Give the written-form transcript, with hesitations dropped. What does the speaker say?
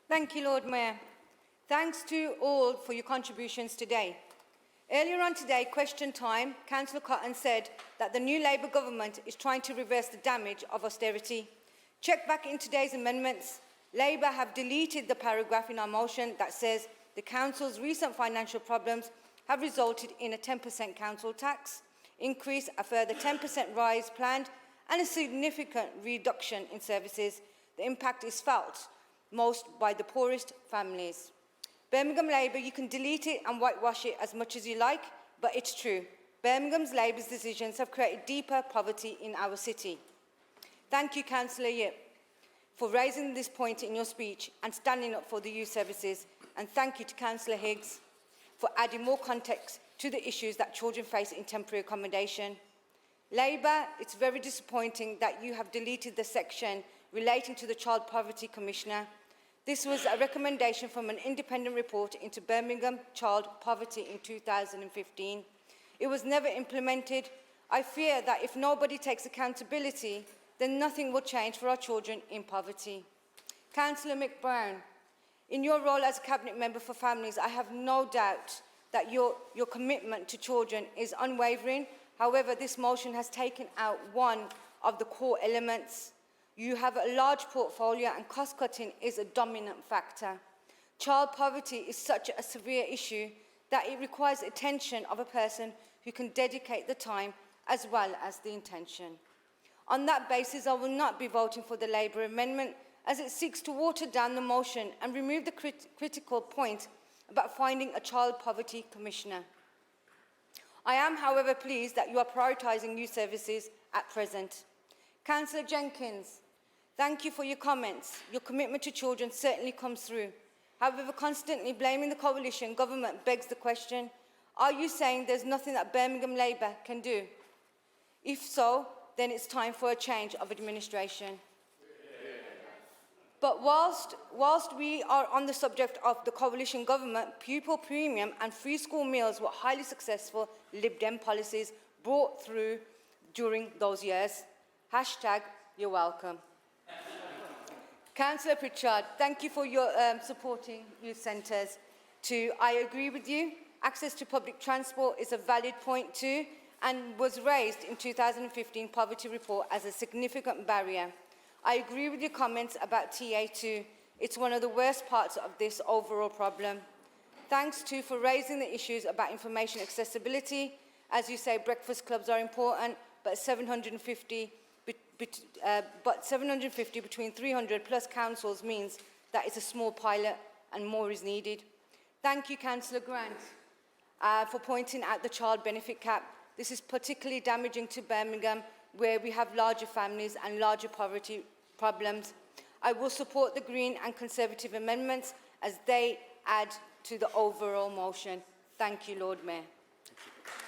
Thank you, Lord Mayor. Thanks to all for your contributions today. Earlier on today, question time, Councillor Cotton said that the new Labour government is trying to reverse the damage of austerity. Check back in today's amendments. Labour have deleted the paragraph in our motion that says the Council's recent financial problems have resulted in a 10% council tax increase, a further 10% rise planned, and a significant reduction in services. The impact is felt most by the poorest families. Birmingham Labour, you can delete it and whitewash it as much as you like, but it's true. Birmingham's Labour's decisions have created deeper poverty in our city. Thank you, Councillor Yip, for raising this point in your speech and standing up for the youth services. And thank you to Councillor Higgs for adding more context to the issues that children face in temporary accommodation. Labour, it's very disappointing that you have deleted the section relating to the Child Poverty Commissioner. This was a recommendation from an independent report into Birmingham child poverty in 2015. It was never implemented. I fear that if nobody takes accountability, then nothing will change for our children in poverty. Councillor McBrown, in your role as a Cabinet Member for Families, I have no doubt that your commitment to children is unwavering. However, this motion has taken out one of the core elements. You have a large portfolio and cost-cutting is a dominant factor. Child poverty is such a severe issue that it requires attention of a person who can dedicate the time as well as the intention. On that basis, I will not be voting for the Labour amendment as it seeks to water down the motion and remove the critical point about finding a child poverty commissioner. I am, however, pleased that you are prioritising youth services at present. Councillor Jenkins, thank you for your comments. Your commitment to children certainly comes through. However, constantly blaming the coalition government begs the question, are you saying there's nothing that Birmingham Labour can do? If so, then it's time for a change of administration. But whilst we are on the subject of the coalition government, pupil premium and free school meals were highly successful Lib Dem policies brought through during those years. Hashtag, you're welcome. Councillor Pritchard, thank you for your supporting youth centres. I agree with you. Access to public transport is a valid point too, and was raised in 2015 poverty report as a significant barrier. I agree with your comments about TA2. It's one of the worst parts of this overall problem. Thanks too for raising the issues about information accessibility. As you say, breakfast clubs are important, but 750 between 300 plus councils means that it's a small pilot and more is needed. Thank you, Councillor Grant, for pointing out the child benefit cap. This is particularly damaging to Birmingham, where we have larger families and larger poverty problems. I will support the Green and Conservative amendments as they add to the overall motion. Thank you, Lord Mayor. Thank you.